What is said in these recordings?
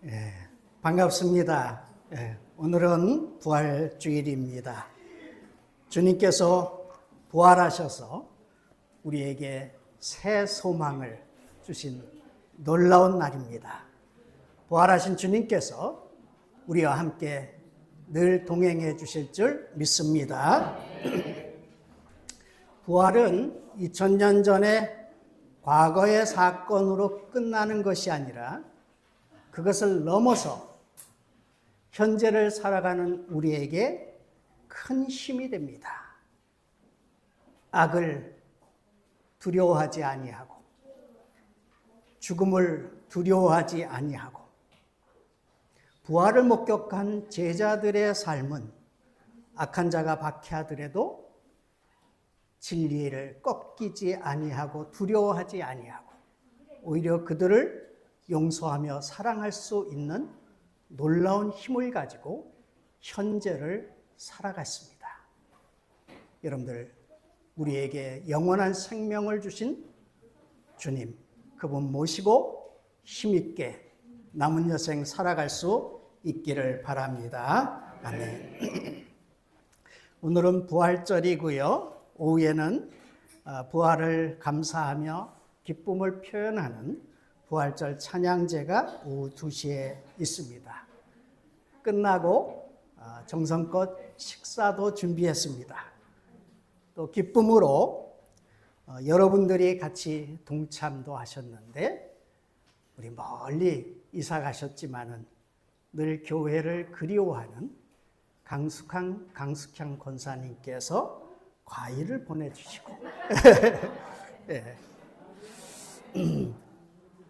예, 반갑습니다. 오늘은 부활주일입니다. 주님께서 부활하셔서 우리에게 새 소망을 주신 놀라운 날입니다. 부활하신 주님께서 우리와 함께 늘 동행해 주실 줄 믿습니다. 부활은 2000년 전에 과거의 사건으로 끝나는 것이 아니라 그것을 넘어서 현재를 살아가는 우리에게 큰 힘이 됩니다. 악을 두려워하지 아니하고 죽음을 두려워하지 아니하고 부활을 목격한 제자들의 삶은 악한 자가 박해하더라도 진리를 꺾이지 아니하고 두려워하지 아니하고 오히려 그들을 용서하며 사랑할 수 있는 놀라운 힘을 가지고 현재를 살아갔습니다. 여러분들, 우리에게 영원한 생명을 주신 주님, 그분 모시고 힘있게 남은 여생 살아갈 수 있기를 바랍니다. 아멘. 오늘은 부활절이고요. 오후에는 부활을 감사하며 기쁨을 표현하는 부활절 찬양제가 오후 2시에 있습니다. 끝나고 정성껏 식사도 준비했습니다. 또 기쁨으로 여러분들이 같이 동참도 하셨는데 우리 멀리 이사 가셨지만은 늘 교회를 그리워하는 강숙향 권사님께서 과일을 보내주시고 네.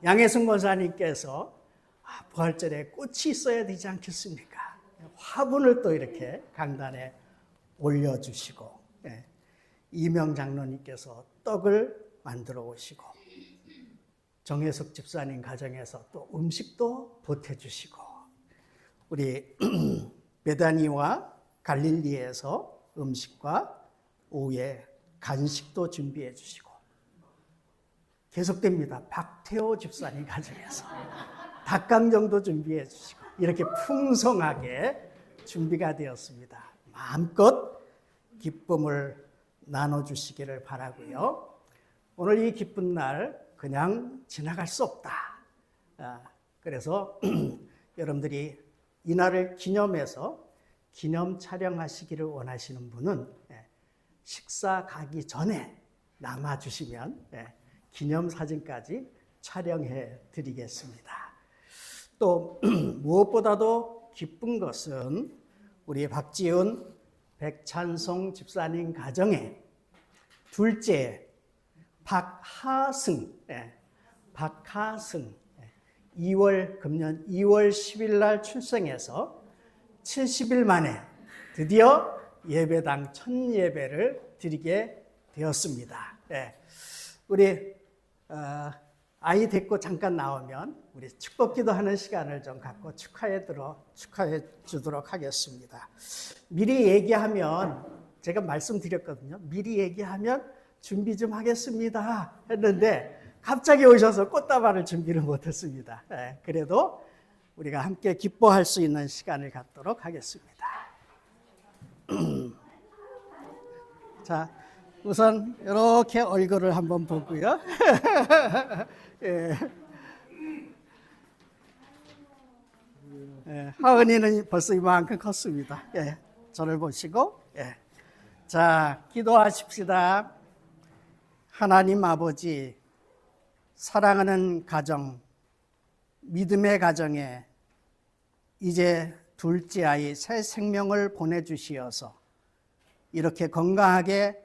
양혜승 권사님께서 부활절에 꽃이 있어야 되지 않겠습니까? 화분을 또 이렇게 강단에 올려주시고 이명 장로님께서 떡을 만들어 오시고 정혜석 집사님 가정에서 또 음식도 보태주시고 우리 베다니와 갈릴리에서 음식과 오후에 간식도 준비해 주시고 계속됩니다. 박태호 집사님 가정에서 닭강정도 준비해 주시고 이렇게 풍성하게 준비가 되었습니다. 마음껏 기쁨을 나눠주시기를 바라고요. 오늘 이 기쁜 날 그냥 지나갈 수 없다. 그래서 여러분들이 이 날을 기념해서 기념 촬영하시기를 원하시는 분은 식사 가기 전에 남아주시면 기념사진까지 촬영해 드리겠습니다. 또 무엇보다도 기쁜 것은 우리 박지훈 백찬송 집사님 가정의 둘째 박하승 2월 10일 날 출생해서 70일 만에 드디어 예배당 첫 예배를 드리게 되었습니다. 우리 아이 데리고 잠깐 나오면 우리 축복기도 하는 시간을 좀 갖고 축하해 주도록 하겠습니다. 미리 얘기하면 제가 말씀드렸거든요. 미리 얘기하면 준비 좀 하겠습니다 했는데 갑자기 오셔서 꽃다발을 준비를 못했습니다. 그래도 우리가 함께 기뻐할 수 있는 시간을 갖도록 하겠습니다. 자, 우선 이렇게 얼굴을 한번 보고요. 하은이는 벌써 이만큼 컸습니다. 저를 보시고 자, 기도하십시다. 하나님 아버지, 사랑하는 가정, 믿음의 가정에 이제 둘째 아이 새 생명을 보내주시어서 이렇게 건강하게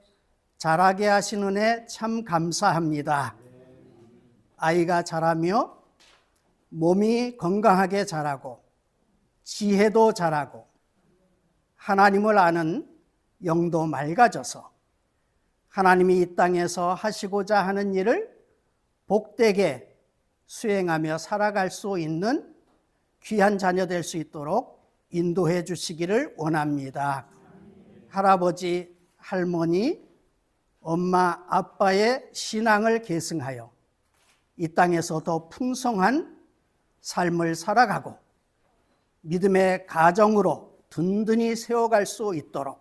자라게 하신 은혜 참 감사합니다. 아이가 자라며 몸이 건강하게 자라고 지혜도 자라고 하나님을 아는 영도 맑아져서 하나님이 이 땅에서 하시고자 하는 일을 복되게 수행하며 살아갈 수 있는 귀한 자녀 될 수 있도록 인도해 주시기를 원합니다. 할아버지, 할머니, 엄마, 아빠의 신앙을 계승하여 이 땅에서 더 풍성한 삶을 살아가고 믿음의 가정으로 든든히 세워갈 수 있도록,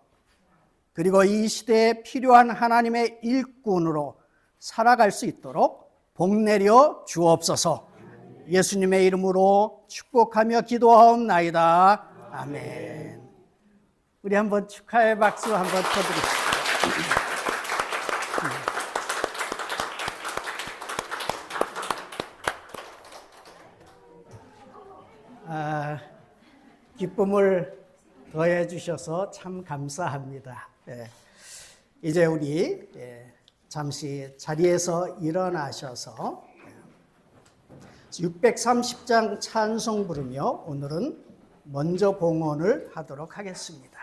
그리고 이 시대에 필요한 하나님의 일꾼으로 살아갈 수 있도록 복 내려 주옵소서. 예수님의 이름으로 축복하며 기도하옵나이다. 아멘. 우리 한번 축하의 박수 한번 쳐드립시다. 기쁨을 더해 주셔서 참 감사합니다. 이제 우리 잠시 자리에서 일어나셔서 630장 찬송 부르며 오늘은 먼저 봉헌을 하도록 하겠습니다.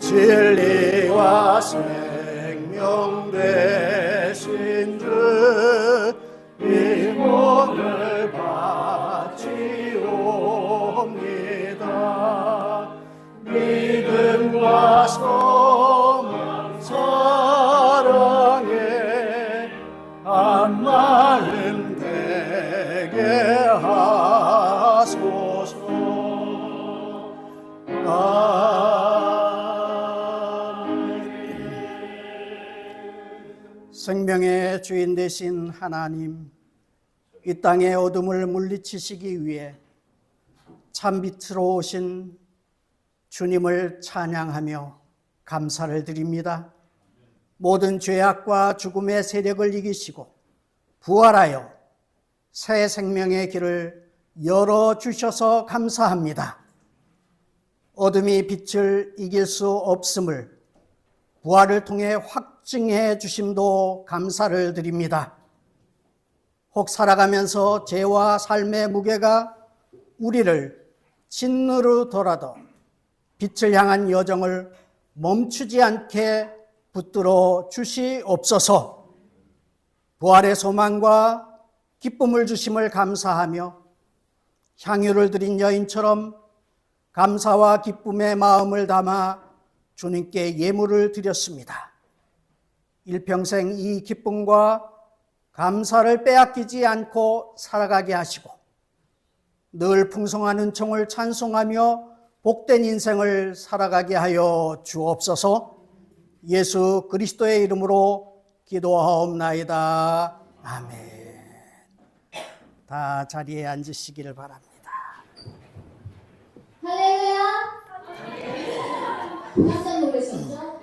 진리와 생명 되신 주 이 몸을 바치옵니다. 믿음과 소망 사랑에 한 마음 되게 하소서. 생명의 주인 되신 하나님, 이 땅의 어둠을 물리치시기 위해 참빛으로 오신 주님을 찬양하며 감사를 드립니다. 모든 죄악과 죽음의 세력을 이기시고 부활하여 새 생명의 길을 열어주셔서 감사합니다. 어둠이 빛을 이길 수 없음을 부활을 통해 확증해 주심도 감사를 드립니다. 혹 살아가면서 죄와 삶의 무게가 우리를 짓누르더라도 빛을 향한 여정을 멈추지 않게 붙들어 주시옵소서. 부활의 소망과 기쁨을 주심을 감사하며 향유를 드린 여인처럼 감사와 기쁨의 마음을 담아 주님께 예물을 드렸습니다. 일평생 이 기쁨과 감사를 빼앗기지 않고 살아가게 하시고 늘 풍성한 은총을 찬송하며 복된 인생을 살아가게 하여 주옵소서. 예수 그리스도의 이름으로 기도하옵나이다. 아멘. 다 자리에 앉으시기를 바랍니다. 할렐루야! 깜짝 놀라셨죠?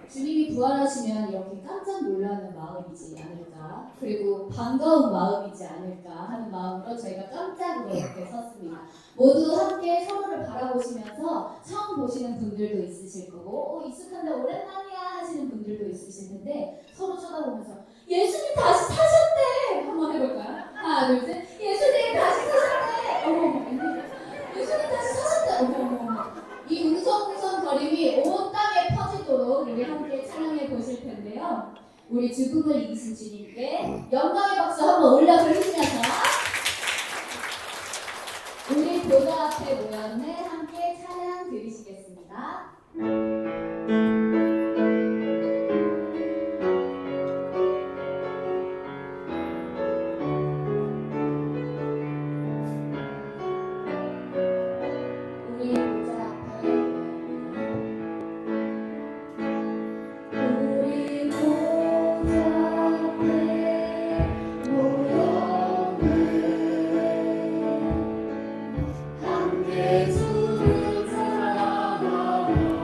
주님이 부활하시면 이렇게 깜짝 놀라는 마음이지 않을까, 그리고 반가운 마음이지 않을까 하는 마음으로 저희가 깜짝으로 이렇게 섰습니다. 모두 함께 서로를 바라보시면서 처음 보시는 분들도 있으실 거고 익숙한데 오랜만이야 하시는 분들도 있으실 텐데 서로 쳐다보면서 예수님 다시 사셨대! 한번 해볼까요? 하나 둘 셋. 예수님 다시 사셨대! 어머, 예수님 다시 사셨대! 어머. 이 웅성웅성 거림이 온 땅에 퍼지도록 우리 함께 찬양해 보실 텐데요. 우리 죽음을 이기신 주님께 영광의 박수 한번 올려 부르시면서 우리 보좌 앞에 모였네 함께 찬양 드리시겠습니다. 함께 주를 찬양하며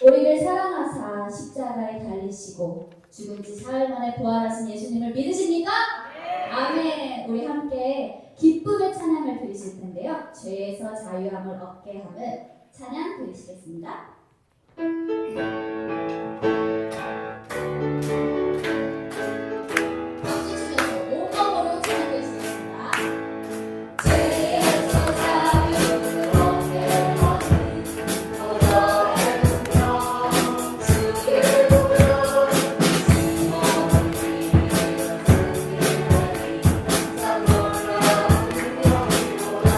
우리를 사랑하사 십자가에 달리시고 죽은 지 사흘 만에 부활하신 예수님을 믿으십니까? 아멘. 우리 함께 기쁨의 찬양을 드리실 텐데요. 죄에서 자유함을 얻게 하는 찬양 드리시겠습니다. 박수 치면서 온몸으로 찬양 드리시겠습니다. 죄에서 자유를 얻게 하는 거절의 능력 주를 부르는 시몬을 위하여 승리하리 참 놀라운 능력이로다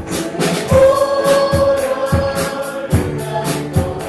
주의 보혈 능력이로다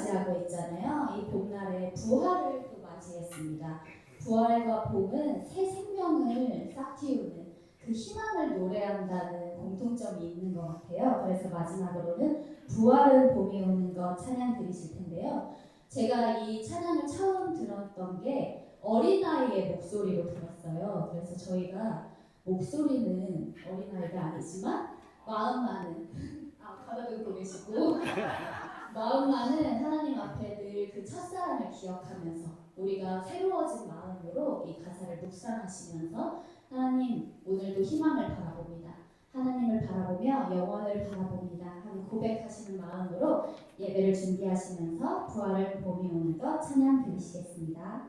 맞이하고 있잖아요. 이 봄날에 부활을 또 맞이했습니다. 부활과 봄은 새 생명을 싹 틔우는 그 희망을 노래한다는 공통점이 있는 것 같아요. 그래서 마지막으로는 부활은 봄이 오는 것 찬양 드리실 텐데요. 제가 이 찬양을 처음 들었던 게 어린아이의 목소리로 들었어요. 그래서 저희가 목소리는 어린아이가 아니지만 마음만은 받아들고 계시고 마음만은 하나님 앞에 늘 그 첫사랑을 기억하면서 우리가 새로워진 마음으로 이 가사를 묵상하시면서 하나님 오늘도 희망을 바라봅니다. 하나님을 바라보며 영원을 바라봅니다. 하는 고백하시는 마음으로 예배를 준비하시면서 부활을 봄이 오는 것 찬양 드리시겠습니다.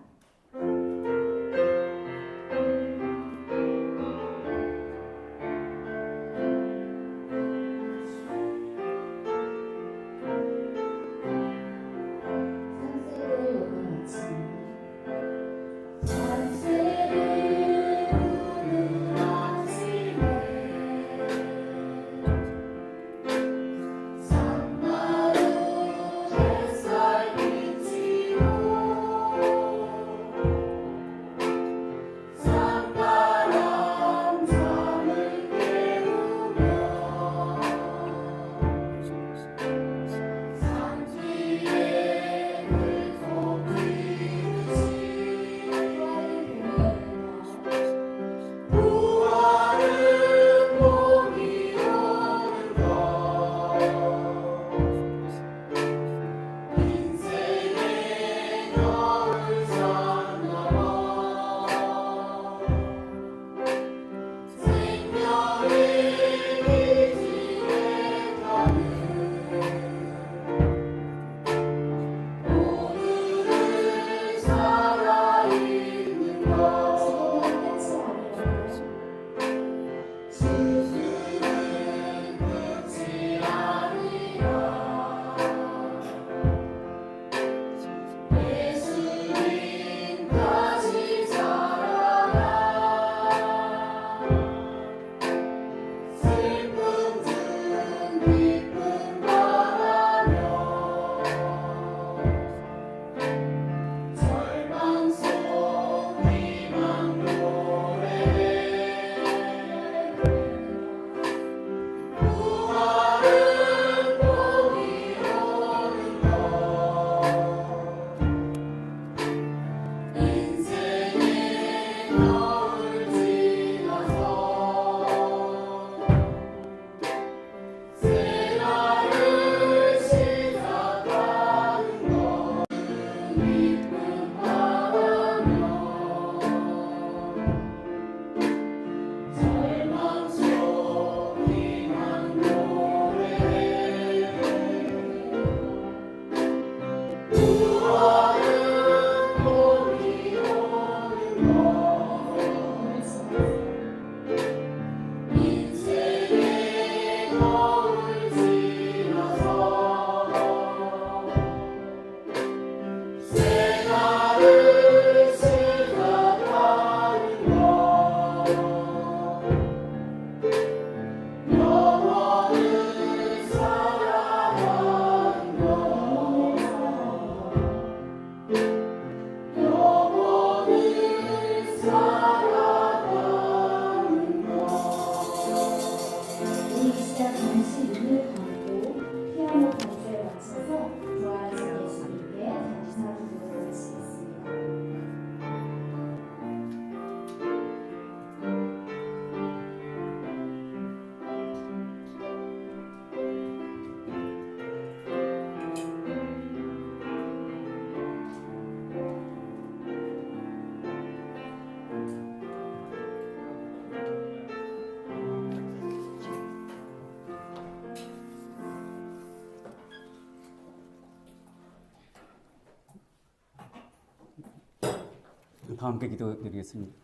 다 함께 기도드리겠습니다.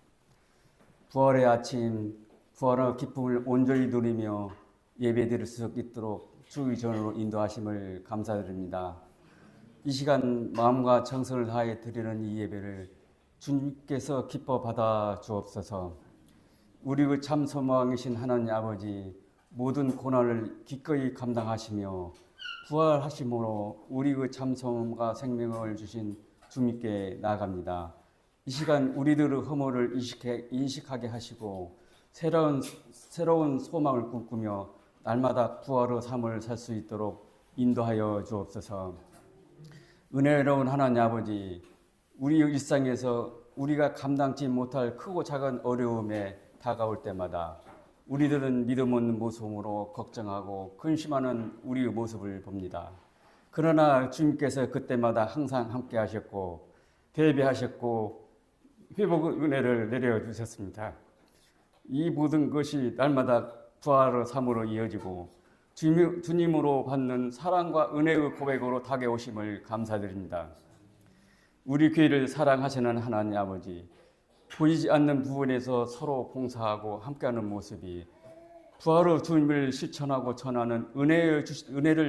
부활의 아침, 부활의 기쁨을 온전히 누리며 예배드릴 수 있도록 주의 전으로 인도하심을 감사드립니다. 이 시간 마음과 정성을 다해 드리는 이 예배를 주님께서 기뻐 받아 주옵소서. 우리의 참 소망이신 하나님 아버지, 모든 고난을 기꺼이 감당하시며 부활하심으로 우리 그 참소와 생명을 주신 주님께 나아갑니다. 이 시간 우리들의 허물을 인식하게 하시고 새로운 소망을 꿈꾸며 날마다 부활의 삶을 살 수 있도록 인도하여 주옵소서. 은혜로운 하나님 아버지, 우리의 일상에서 우리가 감당치 못할 크고 작은 어려움에 다가올 때마다 우리들은 믿음 없는 모습으로 걱정하고 근심하는 우리의 모습을 봅니다. 그러나 주님께서 그때마다 항상 함께 하셨고 대비하셨고 회복의 은혜를 내려주셨습니다. 이 모든 것이 날마다 부활의 삶으로 이어지고 주님으로 받는 사랑과 은혜의 고백으로 다가오심을 감사드립니다. 우리 교회를 사랑하시는 하나님 아버지, 보이지 않는 부분에서 서로 봉사하고 함께하는 모습이 부활의 주님을 실천하고 전하는 은혜를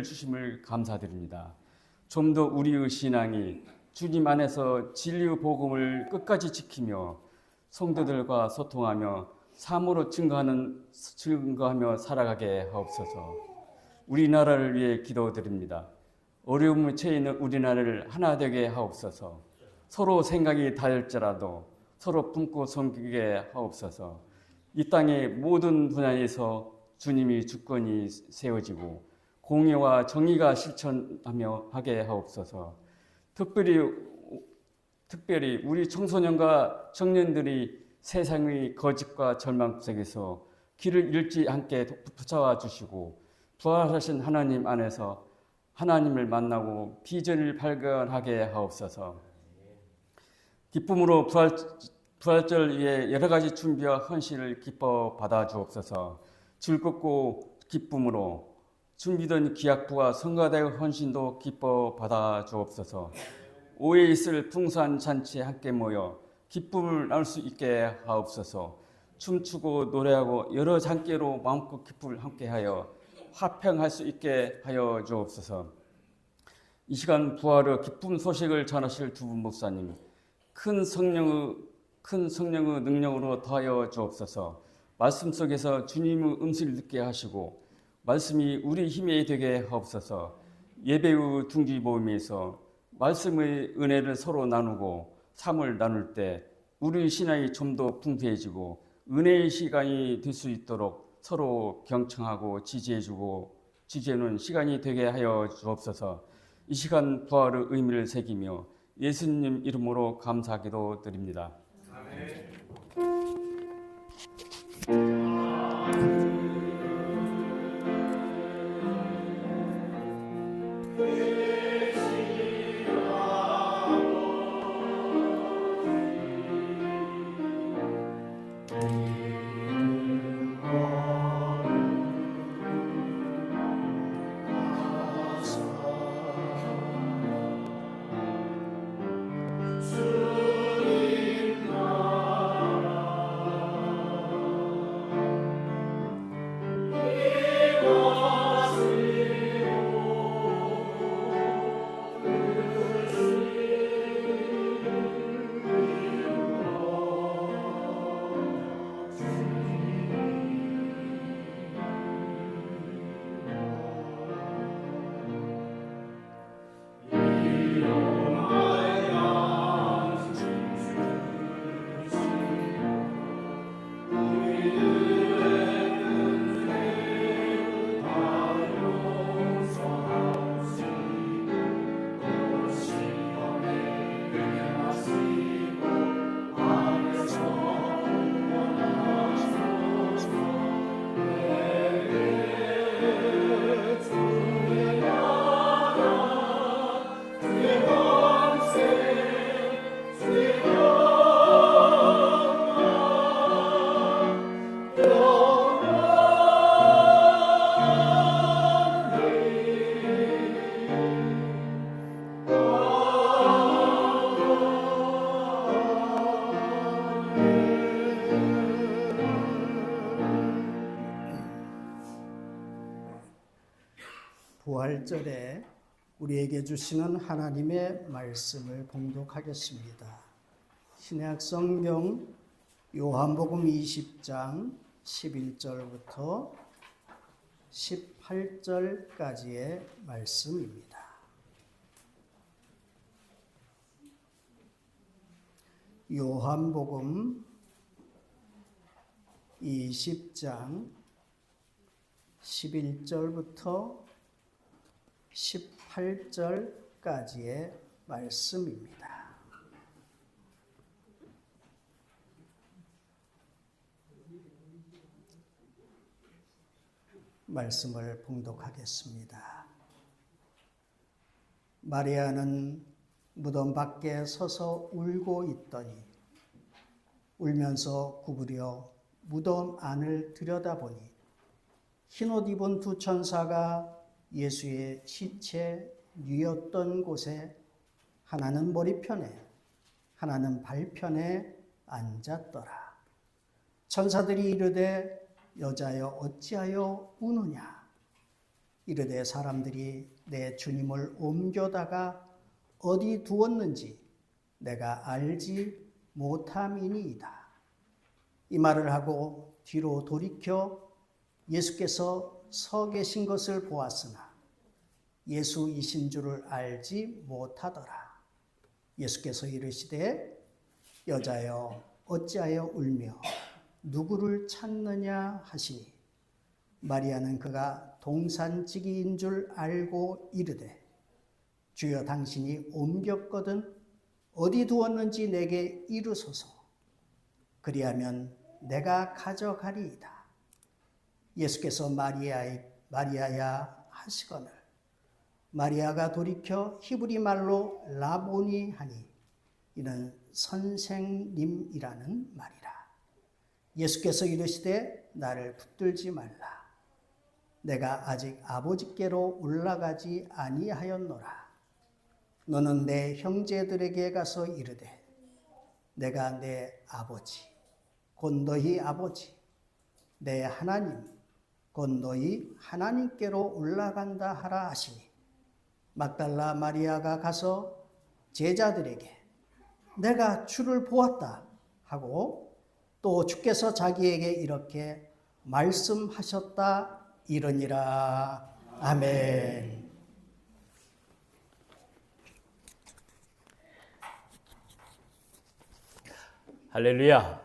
주심을 감사드립니다. 좀 더 우리의 신앙이 주님 안에서 진리의 복음을 끝까지 지키며 성도들과 소통하며 삶으로 증거하며 살아가게 하옵소서. 우리나라를 위해 기도드립니다. 어려움에 처해 있는 우리나라를 하나 되게 하옵소서. 서로 생각이 다를지라도 서로 품고 섬기게 하옵소서. 이 땅의 모든 분야에서 주님이 주권이 세워지고 공의와 정의가 실천하며 하게 하옵소서. 특별히 우리 청소년과 청년들이 세상의 거짓과 절망 속에서 길을 잃지 않게 붙잡아 주시고 부활하신 하나님 안에서 하나님을 만나고 비전을 발견하게 하옵소서. 기쁨으로 부활절 위에 여러 가지 준비와 헌신을 기뻐 받아 주옵소서. 즐겁고 기쁨으로 준비된 기약부와 성가대의 헌신도 기뻐 받아 주옵소서. 오해 있을 풍성한 잔치에 함께 모여 기쁨을 나눌 수 있게 하옵소서. 춤추고 노래하고 여러 장기로 마음껏 기쁨을 함께하여 화평할 수 있게 하여 주옵소서. 이 시간 부활의 기쁨 소식을 전하실 두 분 목사님, 큰 성령의 능력으로 더하여 주옵소서. 말씀 속에서 주님의 음성을 듣게 하시고 말씀이 우리 힘이 되게 하옵소서. 예배의 중지 모임에서 말씀의 은혜를 서로 나누고 삶을 나눌 때 우리 신앙이 좀 더 풍부해지고 은혜의 시간이 될 수 있도록 서로 경청하고 지지해주는 시간이 되게 하여 주옵소서. 이 시간 부활의 의미를 새기며 예수님 이름으로 감사기도 드립니다. 아멘. 부활절에 우리에게 주시는 하나님의 말씀을 봉독하겠습니다. 신약 성경 요한복음 20장 11절부터 18절까지의 말씀입니다. 요한복음 20장 11절부터 18절까지의 말씀입니다. 말씀을 봉독하겠습니다. 마리아는 무덤 밖에 서서 울고 있더니 울면서 구부려 무덤 안을 들여다보니 흰옷 입은 두 천사가 예수의 시체 뉘었던 곳에 하나는 머리편에 하나는 발편에 앉았더라. 천사들이 이르되 여자여 어찌하여 우느냐? 이르되 사람들이 내 주님을 옮겨다가 어디 두었는지 내가 알지 못함이니이다. 이 말을 하고 뒤로 돌이켜 예수께서 서 계신 것을 보았으나 예수이신 줄을 알지 못하더라. 예수께서 이르시되 여자여 어찌하여 울며 누구를 찾느냐 하시니 마리아는 그가 동산지기인 줄 알고 이르되 주여 당신이 옮겼거든 어디 두었는지 내게 이르소서. 그리하면 내가 가져가리이다. 예수께서 마리아야 하시거늘 마리아가 돌이켜 히브리 말로 라보니 하니 이는 선생님이라는 말이라. 예수께서 이르시되 나를 붙들지 말라. 내가 아직 아버지께로 올라가지 아니하였노라. 너는 내 형제들에게 가서 이르되 내가 내 아버지 곧 너희 아버지 내 하나님 곧 너희 하나님께로 올라간다 하라 하시니 막달라 마리아가 가서 제자들에게 내가 주를 보았다 하고 또 주께서 자기에게 이렇게 말씀하셨다 이러니라. 아멘. 할렐루야.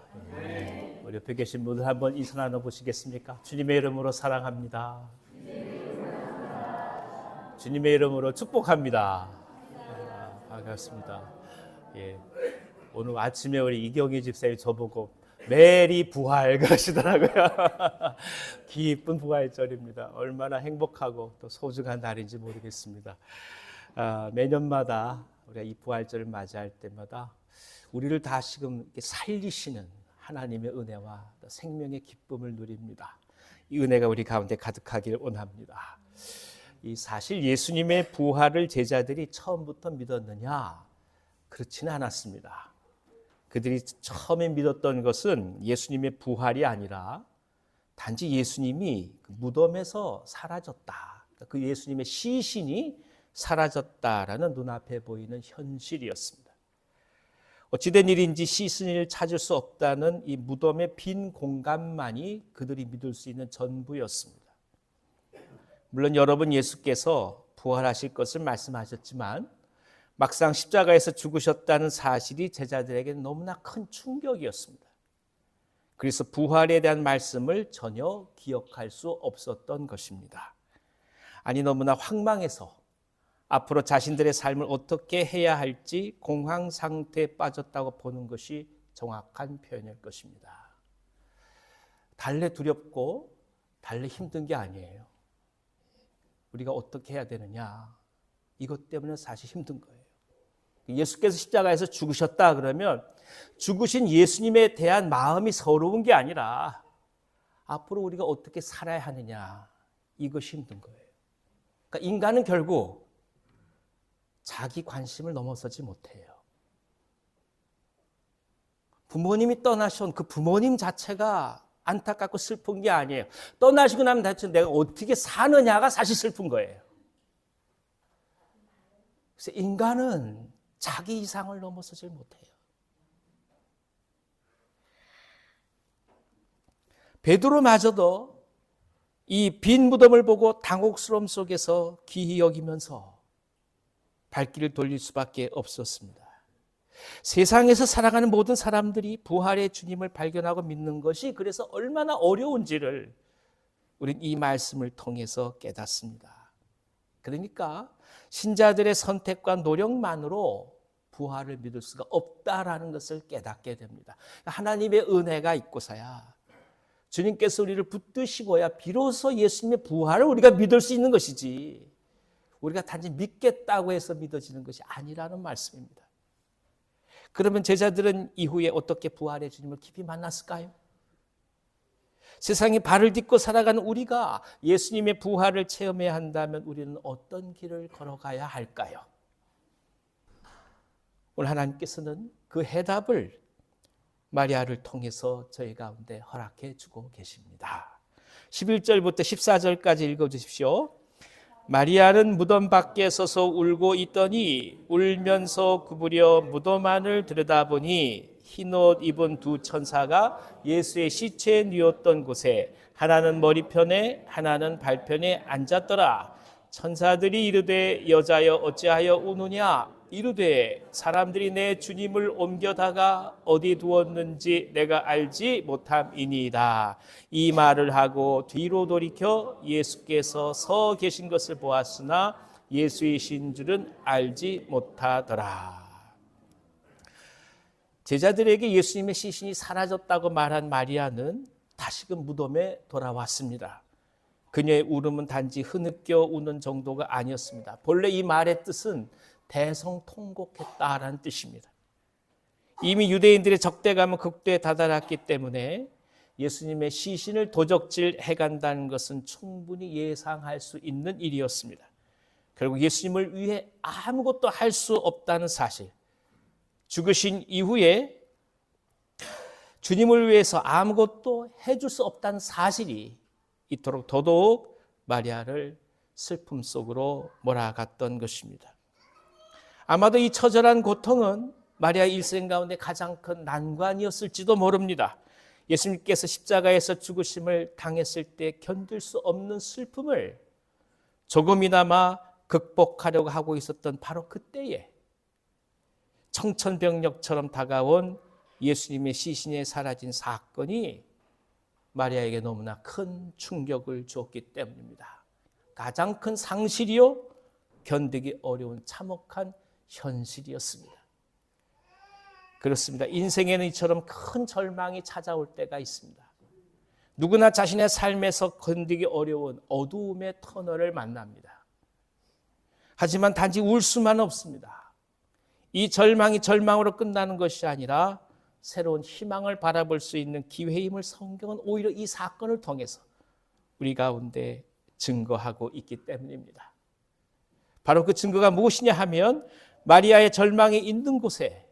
우리 옆에 계신 분들 한번 이 손 나눠 보시겠습니까? 주님의 이름으로 사랑합니다. 주님의 이름으로 축복합니다. 반갑습니다. 예. 오늘 아침에 우리 이경희 집사님이 저보고 메리 부활 그러시더라고요. 기쁜 부활절입니다. 얼마나 행복하고 또 소중한 날인지 모르겠습니다. 매년마다 우리가 이 부활절을 맞이할 때마다 우리를 다시금 살리시는 하나님의 은혜와 생명의 기쁨을 누립니다. 이 은혜가 우리 가운데 가득하기를 원합니다. 이 사실 예수님의 부활을 제자들이 처음부터 믿었느냐? 그렇지는 않았습니다. 그들이 처음에 믿었던 것은 예수님의 부활이 아니라 단지 예수님이 무덤에서 사라졌다. 그 예수님의 시신이 사라졌다라는 눈앞에 보이는 현실이었습니다. 어찌된 일인지 시신을 찾을 수 없다는 이 무덤의 빈 공간만이 그들이 믿을 수 있는 전부였습니다. 물론 여러분 예수께서 부활하실 것을 말씀하셨지만 막상 십자가에서 죽으셨다는 사실이 제자들에게는 너무나 큰 충격이었습니다. 그래서 부활에 대한 말씀을 전혀 기억할 수 없었던 것입니다. 아니 너무나 황망해서 앞으로 자신들의 삶을 어떻게 해야 할지 공황 상태에 빠졌다고 보는 것이 정확한 표현일 것입니다. 달래 두렵고 달래 힘든 게 아니에요. 우리가 어떻게 해야 되느냐, 이것 때문에 사실 힘든 거예요. 예수께서 십자가에서 죽으셨다 그러면 죽으신 예수님에 대한 마음이 서러운 게 아니라 앞으로 우리가 어떻게 살아야 하느냐, 이것이 힘든 거예요. 그러니까 인간은 결국 자기 관심을 넘어서지 못해요. 부모님이 떠나신 그 부모님 자체가 안타깝고 슬픈 게 아니에요. 떠나시고 나면 대체 내가 어떻게 사느냐가 사실 슬픈 거예요. 그래서 인간은 자기 이상을 넘어서지 못해요. 베드로마저도 이 빈 무덤을 보고 당혹스러움 속에서 기이 여기면서 발길을 돌릴 수밖에 없었습니다. 세상에서 살아가는 모든 사람들이 부활의 주님을 발견하고 믿는 것이 그래서 얼마나 어려운지를 우리는 이 말씀을 통해서 깨닫습니다. 그러니까 신자들의 선택과 노력만으로 부활을 믿을 수가 없다라는 것을 깨닫게 됩니다. 하나님의 은혜가 있고서야 주님께서 우리를 붙드시고야 비로소 예수님의 부활을 우리가 믿을 수 있는 것이지, 우리가 단지 믿겠다고 해서 믿어지는 것이 아니라는 말씀입니다. 그러면 제자들은 이후에 어떻게 부활의 주님을 깊이 만났을까요? 세상에 발을 딛고 살아가는 우리가 예수님의 부활을 체험해야 한다면 우리는 어떤 길을 걸어가야 할까요? 오늘 하나님께서는 그 해답을 마리아를 통해서 저희 가운데 허락해 주고 계십니다. 11절부터 14절까지 읽어주십시오. 마리아는 무덤 밖에 서서 울고 있더니 울면서 구부려 무덤 안을 들여다보니 흰옷 입은 두 천사가 예수의 시체에 누웠던 곳에 하나는 머리편에 하나는 발편에 앉았더라. 천사들이 이르되 여자여 어찌하여 우느냐? 이르되 사람들이 내 주님을 옮겨다가 어디 두었는지 내가 알지 못함이니이다. 이 말을 하고 뒤로 돌이켜 예수께서 서 계신 것을 보았으나 예수이신 줄은 알지 못하더라. 제자들에게 예수님의 시신이 사라졌다고 말한 마리아는 다시금 무덤에 돌아왔습니다. 그녀의 울음은 단지 흐느껴 우는 정도가 아니었습니다. 본래 이 말의 뜻은 대성통곡했다라는 뜻입니다. 이미 유대인들의 적대감은 극도에 다다랐기 때문에 예수님의 시신을 도적질 해간다는 것은 충분히 예상할 수 있는 일이었습니다. 결국 예수님을 위해 아무것도 할 수 없다는 사실, 죽으신 이후에 주님을 위해서 아무것도 해줄 수 없다는 사실이 이토록 더더욱 마리아를 슬픔 속으로 몰아갔던 것입니다. 아마도 이 처절한 고통은 마리아의 일생 가운데 가장 큰 난관이었을지도 모릅니다. 예수님께서 십자가에서 죽으심을 당했을 때 견딜 수 없는 슬픔을 조금이나마 극복하려고 하고 있었던 바로 그때에 청천벽력처럼 다가온 예수님의 시신이 사라진 사건이 마리아에게 너무나 큰 충격을 주었기 때문입니다. 가장 큰 상실이요, 견디기 어려운 참혹한 현실이었습니다. 그렇습니다. 인생에는 이처럼 큰 절망이 찾아올 때가 있습니다. 누구나 자신의 삶에서 견디기 어려운 어두움의 터널을 만납니다. 하지만 단지 울 수만 없습니다. 이 절망이 절망으로 끝나는 것이 아니라 새로운 희망을 바라볼 수 있는 기회임을 성경은 오히려 이 사건을 통해서 우리 가운데 증거하고 있기 때문입니다. 바로 그 증거가 무엇이냐 하면 마리아의 절망이 있는 곳에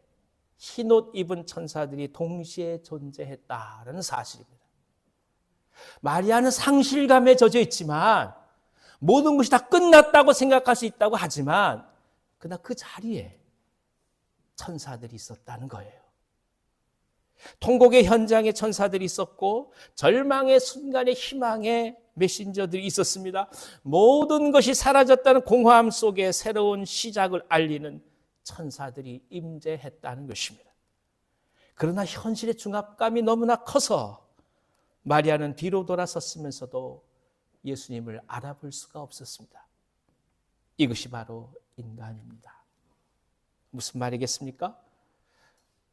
흰옷 입은 천사들이 동시에 존재했다라는 사실입니다. 마리아는 상실감에 젖어 있지만 모든 것이 다 끝났다고 생각할 수 있다고 하지만 그러나 그 자리에 천사들이 있었다는 거예요. 통곡의 현장에 천사들이 있었고 절망의 순간에 희망의 메신저들이 있었습니다. 모든 것이 사라졌다는 공허함 속에 새로운 시작을 알리는 천사들이 임재했다는 것입니다. 그러나 현실의 중압감이 너무나 커서 마리아는 뒤로 돌아섰으면서도 예수님을 알아볼 수가 없었습니다. 이것이 바로 인간입니다. 무슨 말이겠습니까?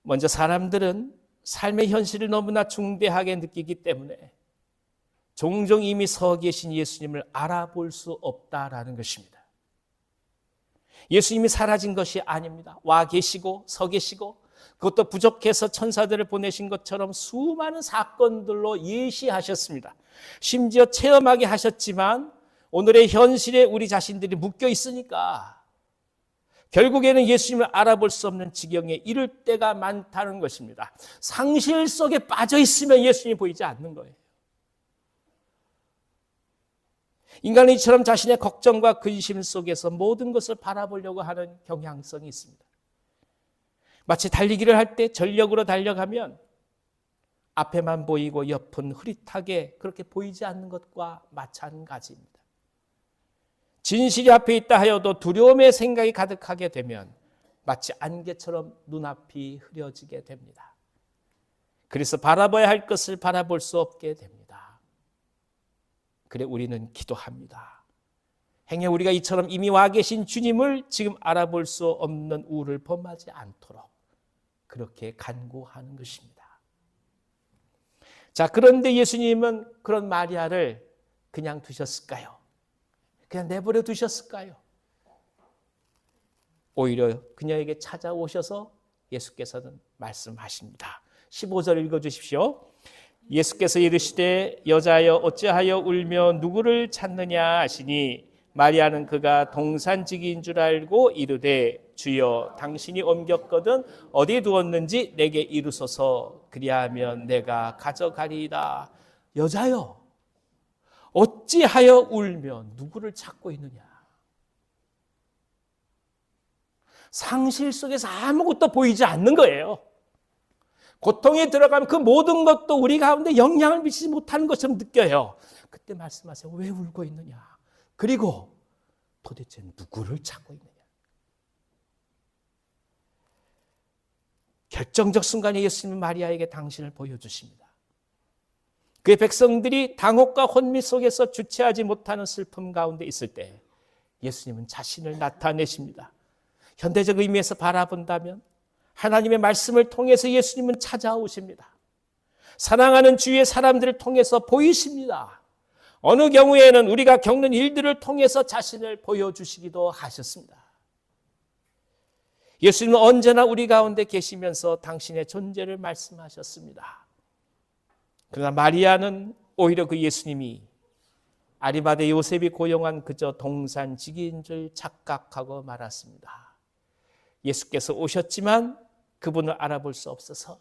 먼저 사람들은 삶의 현실을 너무나 중대하게 느끼기 때문에 종종 이미 서 계신 예수님을 알아볼 수 없다라는 것입니다. 예수님이 사라진 것이 아닙니다. 와 계시고 서 계시고 그것도 부족해서 천사들을 보내신 것처럼 수많은 사건들로 예시하셨습니다. 심지어 체험하게 하셨지만 오늘의 현실에 우리 자신들이 묶여 있으니까 결국에는 예수님을 알아볼 수 없는 지경에 이를 때가 많다는 것입니다. 상실 속에 빠져 있으면 예수님이 보이지 않는 거예요. 인간은 이처럼 자신의 걱정과 근심 속에서 모든 것을 바라보려고 하는 경향성이 있습니다. 마치 달리기를 할 때 전력으로 달려가면 앞에만 보이고 옆은 흐릿하게 그렇게 보이지 않는 것과 마찬가지입니다. 진실이 앞에 있다 하여도 두려움의 생각이 가득하게 되면 마치 안개처럼 눈앞이 흐려지게 됩니다. 그래서 바라봐야 할 것을 바라볼 수 없게 됩니다. 그래 우리는 기도합니다. 행여 우리가 이처럼 이미 와 계신 주님을 지금 알아볼 수 없는 우를 범하지 않도록 그렇게 간구하는 것입니다. 자, 그런데 예수님은 그런 마리아를 그냥 두셨을까요? 그냥 내버려 두셨을까요? 오히려 그녀에게 찾아오셔서 예수께서는 말씀하십니다. 15절 읽어주십시오. 예수께서 이르시되 여자여 어찌하여 울며 누구를 찾느냐 하시니 마리아는 그가 동산지기인 줄 알고 이르되 주여 당신이 옮겼거든 어디에 두었는지 내게 이루소서 그리하면 내가 가져가리이다. 여자여 어찌하여 울며 누구를 찾고 있느냐. 상실 속에서 아무것도 보이지 않는 거예요. 고통에 들어가면 그 모든 것도 우리 가운데 영향을 미치지 못하는 것처럼 느껴요. 그때 말씀하세요. 왜 울고 있느냐. 그리고 도대체 누구를 찾고 있느냐. 결정적 순간에 예수님은 마리아에게 당신을 보여주십니다. 그의 백성들이 당혹과 혼미 속에서 주체하지 못하는 슬픔 가운데 있을 때 예수님은 자신을 나타내십니다. 현대적 의미에서 바라본다면 하나님의 말씀을 통해서 예수님은 찾아오십니다. 사랑하는 주위의 사람들을 통해서 보이십니다. 어느 경우에는 우리가 겪는 일들을 통해서 자신을 보여주시기도 하셨습니다. 예수님은 언제나 우리 가운데 계시면서 당신의 존재를 말씀하셨습니다. 그러나 마리아는 오히려 그 예수님이 아리마대 요셉이 고용한 그저 동산지기인 줄 착각하고 말았습니다. 예수께서 오셨지만 그분을 알아볼 수 없어서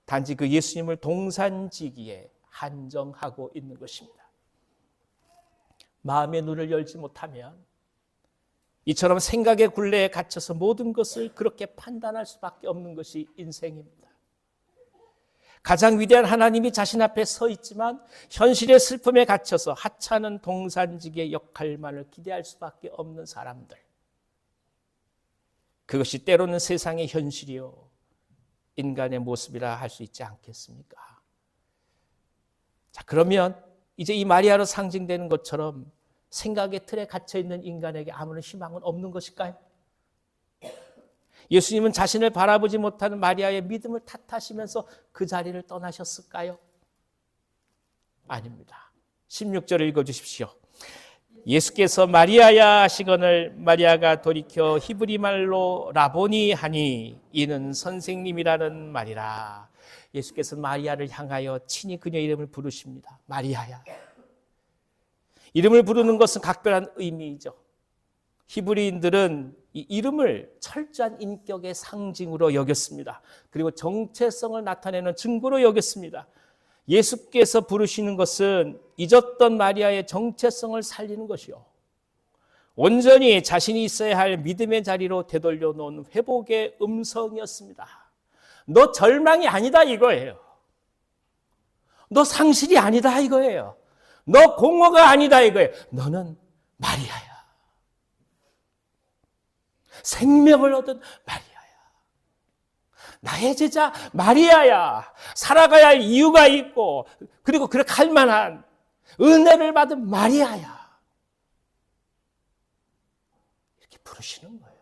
단지 그 예수님을 동산지기에 한정하고 있는 것입니다. 마음의 눈을 열지 못하면 이처럼 생각의 굴레에 갇혀서 모든 것을 그렇게 판단할 수밖에 없는 것이 인생입니다. 가장 위대한 하나님이 자신 앞에 서 있지만 현실의 슬픔에 갇혀서 하찮은 동산지기의 역할만을 기대할 수밖에 없는 사람들. 그것이 때로는 세상의 현실이요 인간의 모습이라 할 수 있지 않겠습니까? 자, 그러면 이제 이 마리아로 상징되는 것처럼 생각의 틀에 갇혀있는 인간에게 아무런 희망은 없는 것일까요? 예수님은 자신을 바라보지 못하는 마리아의 믿음을 탓하시면서 그 자리를 떠나셨을까요? 아닙니다. 16절을 읽어주십시오. 예수께서 마리아야 하시거늘 마리아가 돌이켜 히브리 말로 라보니 하니 이는 선생님이라는 말이라. 예수께서 마리아를 향하여 친히 그녀 이름을 부르십니다. 마리아야. 이름을 부르는 것은 각별한 의미이죠. 히브리인들은 이 이름을 철저한 인격의 상징으로 여겼습니다. 그리고 정체성을 나타내는 증거로 여겼습니다. 예수께서 부르시는 것은 잊었던 마리아의 정체성을 살리는 것이요, 온전히 자신이 있어야 할 믿음의 자리로 되돌려 놓은 회복의 음성이었습니다. 너 절망이 아니다 이거예요. 너 상실이 아니다 이거예요. 너 공허가 아니다 이거예요. 너는 마리아야. 생명을 얻은 마리아야. 나의 제자 마리아야. 살아가야 할 이유가 있고 그리고 그렇게 할 만한 은혜를 받은 마리아야. 이렇게 부르시는 거예요.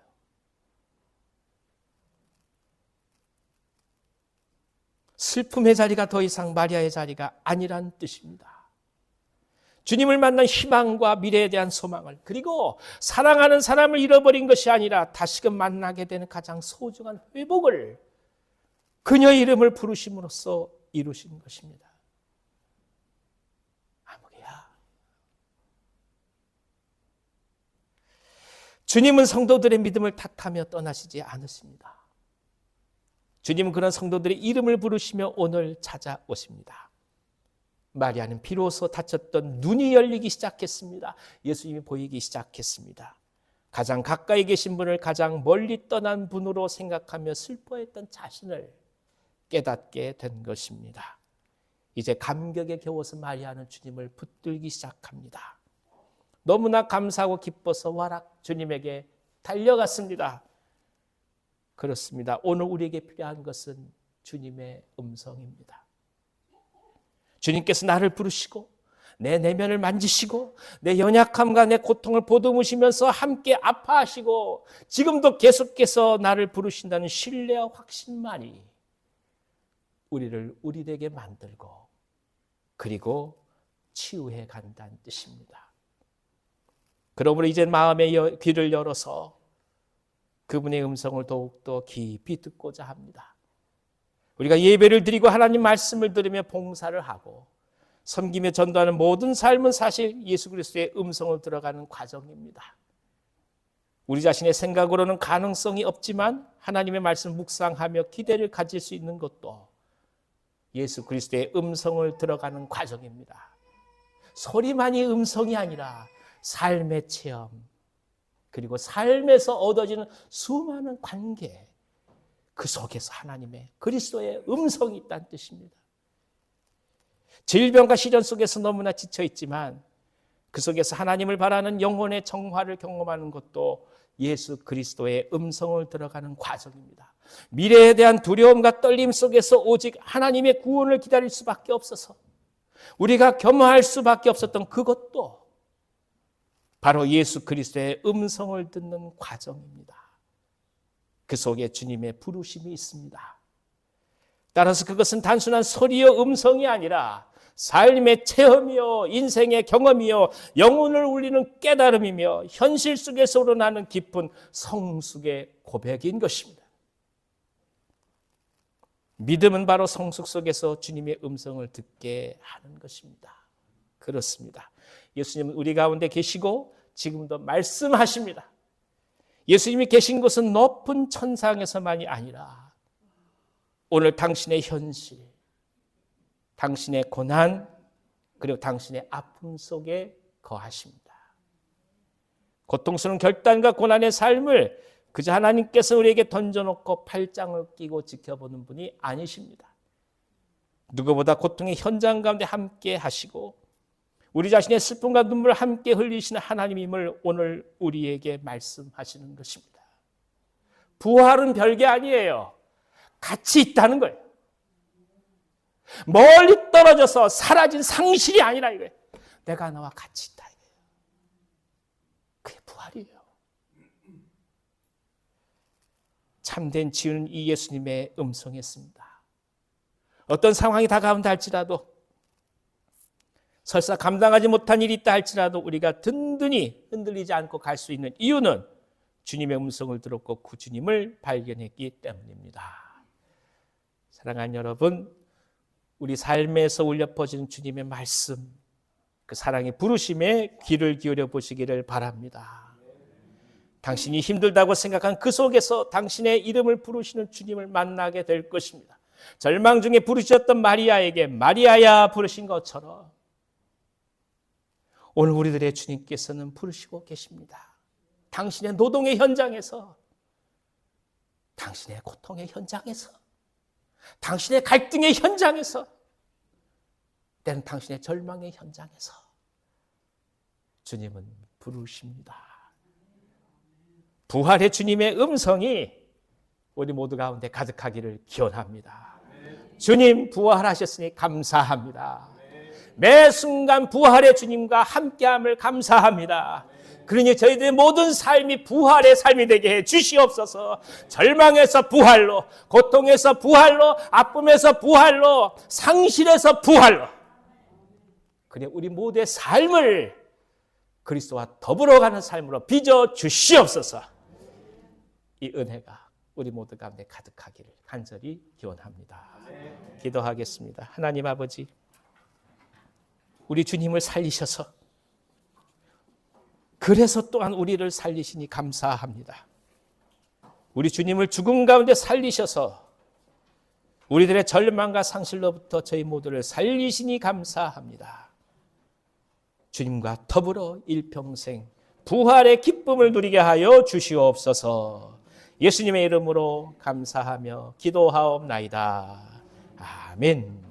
슬픔의 자리가 더 이상 마리아의 자리가 아니란 뜻입니다. 주님을 만난 희망과 미래에 대한 소망을, 그리고 사랑하는 사람을 잃어버린 것이 아니라 다시금 만나게 되는 가장 소중한 회복을 그녀의 이름을 부르심으로써 이루신 것입니다. 아무개야. 주님은 성도들의 믿음을 탓하며 떠나시지 않으십니다. 주님은 그런 성도들의 이름을 부르시며 오늘 찾아오십니다. 마리아는 비로소 닫혔던 눈이 열리기 시작했습니다. 예수님이 보이기 시작했습니다. 가장 가까이 계신 분을 가장 멀리 떠난 분으로 생각하며 슬퍼했던 자신을 깨닫게 된 것입니다. 이제 감격에 겨워서 마리아는 주님을 붙들기 시작합니다. 너무나 감사하고 기뻐서 와락 주님에게 달려갔습니다. 그렇습니다. 오늘 우리에게 필요한 것은 주님의 음성입니다. 주님께서 나를 부르시고 내 내면을 만지시고 내 연약함과 내 고통을 보듬으시면서 함께 아파하시고 지금도 계속해서 나를 부르신다는 신뢰와 확신만이 우리를 우리되게 만들고 그리고 치유해 간다는 뜻입니다. 그러므로 이제 마음의 귀를 열어서 그분의 음성을 더욱더 깊이 듣고자 합니다. 우리가 예배를 드리고 하나님 말씀을 들으며 봉사를 하고 섬기며 전도하는 모든 삶은 사실 예수 그리스도의 음성을 들어가는 과정입니다. 우리 자신의 생각으로는 가능성이 없지만 하나님의 말씀을 묵상하며 기대를 가질 수 있는 것도 예수 그리스도의 음성을 들어가는 과정입니다. 소리만이 음성이 아니라 삶의 체험, 그리고 삶에서 얻어지는 수많은 관계, 그 속에서 하나님의 그리스도의 음성이 있다는 뜻입니다. 질병과 시련 속에서 너무나 지쳐있지만 그 속에서 하나님을 바라는 영혼의 정화를 경험하는 것도 예수 그리스도의 음성을 들어가는 과정입니다. 미래에 대한 두려움과 떨림 속에서 오직 하나님의 구원을 기다릴 수밖에 없어서 우리가 겸허할 수밖에 없었던 그것도 바로 예수 그리스도의 음성을 듣는 과정입니다. 그 속에 주님의 부르심이 있습니다. 따라서 그것은 단순한 소리요 음성이 아니라 삶의 체험이요 인생의 경험이요 영혼을 울리는 깨달음이며 현실 속에서 우러나는 깊은 성숙의 고백인 것입니다. 믿음은 바로 성숙 속에서 주님의 음성을 듣게 하는 것입니다. 그렇습니다. 예수님은 우리 가운데 계시고 지금도 말씀하십니다. 예수님이 계신 곳은 높은 천상에서만이 아니라 오늘 당신의 현실, 당신의 고난, 그리고 당신의 아픔 속에 거하십니다. 고통스러운 결단과 고난의 삶을 그저 하나님께서 우리에게 던져놓고 팔짱을 끼고 지켜보는 분이 아니십니다. 누구보다 고통의 현장 가운데 함께 하시고 우리 자신의 슬픔과 눈물을 함께 흘리시는 하나님임을 오늘 우리에게 말씀하시는 것입니다. 부활은 별게 아니에요. 같이 있다는 거예요. 멀리 떨어져서 사라진 상실이 아니라 이거예요. 내가 너와 같이 있다 이거예요. 그게 부활이에요. 참된 치유는 이 예수님의 음성이었습니다. 어떤 상황이 다가온다 할지라도 설사 감당하지 못한 일이 있다 할지라도 우리가 든든히 흔들리지 않고 갈 수 있는 이유는 주님의 음성을 들었고 그 주님을 발견했기 때문입니다. 사랑하는 여러분, 우리 삶에서 울려 퍼지는 주님의 말씀, 그 사랑의 부르심에 귀를 기울여 보시기를 바랍니다. 당신이 힘들다고 생각한 그 속에서 당신의 이름을 부르시는 주님을 만나게 될 것입니다. 절망 중에 부르셨던 마리아에게 마리아야 부르신 것처럼 오늘 우리들의 주님께서는 부르시고 계십니다. 당신의 노동의 현장에서, 당신의 고통의 현장에서, 당신의 갈등의 현장에서, 때는 당신의 절망의 현장에서 주님은 부르십니다. 부활의 주님의 음성이 우리 모두 가운데 가득하기를 기원합니다. 주님 부활하셨으니 감사합니다. 매 순간 부활의 주님과 함께함을 감사합니다. 그러니 저희들의 모든 삶이 부활의 삶이 되게 해 주시옵소서. 절망에서 부활로, 고통에서 부활로, 아픔에서 부활로, 상실에서 부활로, 그래 우리 모두의 삶을 그리스도와 더불어 가는 삶으로 빚어 주시옵소서. 이 은혜가 우리 모두 가운데 가득하기를 간절히 기원합니다. 기도하겠습니다. 하나님 아버지, 우리 주님을 살리셔서 그래서 또한 우리를 살리시니 감사합니다. 우리 주님을 죽음 가운데 살리셔서 우리들의 절망과 상실로부터 저희 모두를 살리시니 감사합니다. 주님과 더불어 일평생 부활의 기쁨을 누리게 하여 주시옵소서. 예수님의 이름으로 감사하며 기도하옵나이다. 아멘.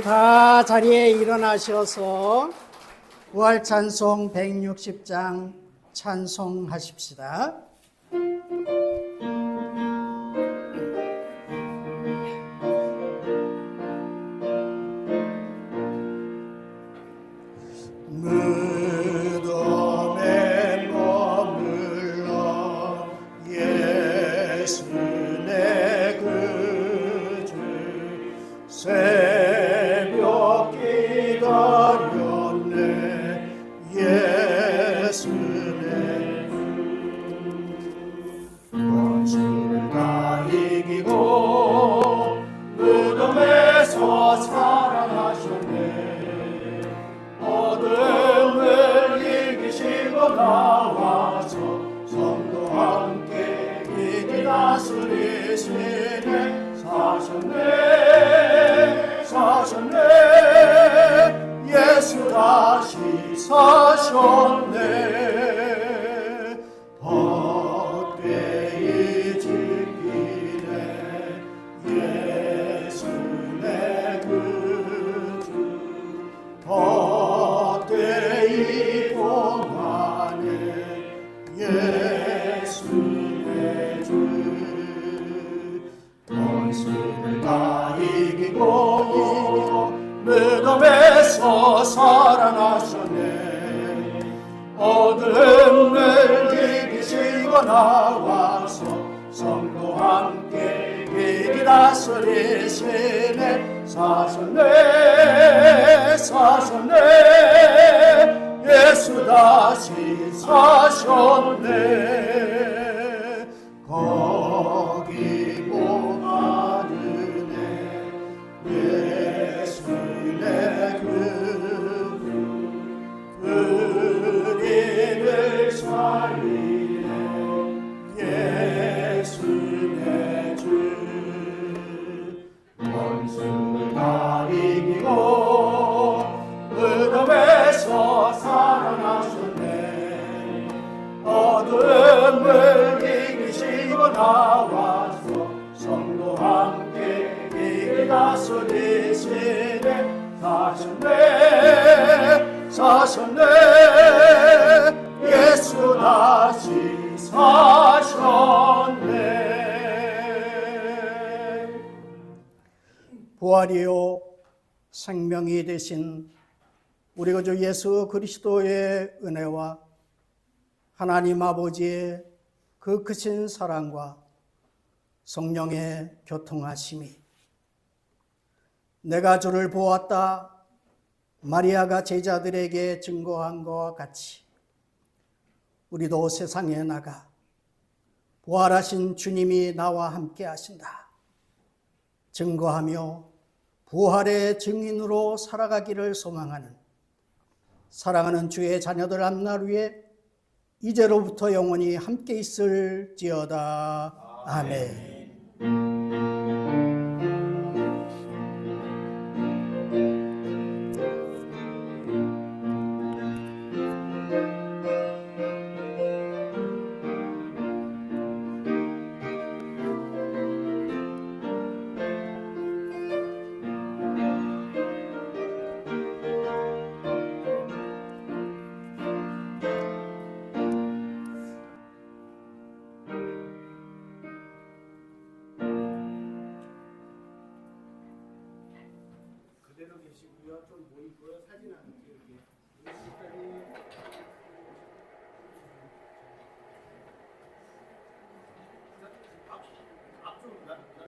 다 자리에 일어나셔서 부활 찬송 160장 찬송하십시다. 다스리시네 사셨네 예수 다시 사셨네 헛되이 지키네 예수 내 구주 헛되이 봉하네 예수 내 주 원수를 다 이기고 무덤에서 살아나셨네 어둠을 이기시고 나와서 성도 함께 이기 다스리시네 사셨네 예수 다시 사셨네 거기 보아드네 예수 내 구주 그리를 살리네 예수 내 주 원수를 다 이기고 무덤에서 살아나셨네 어둠을 이기시고 나와서 성도 함께 이기 다스리시네 사셨네 예수 다시 사셨네 부활이요 생명이 되신 우리 구주 예수 그리스도의 은혜와 하나님 아버지의 그 크신 사랑과 성령의 교통하심이 내가 주를 보았다 마리아가 제자들에게 증거한 것과 같이 우리도 세상에 나가 부활하신 주님이 나와 함께 하신다 증거하며 부활의 증인으로 살아가기를 소망하는 사랑하는 주의 자녀들 앞날 위에 이제로부터 영원히 함께 있을지어다. 아멘. 그대로 계시고요. 좀 모이고요. 사진 안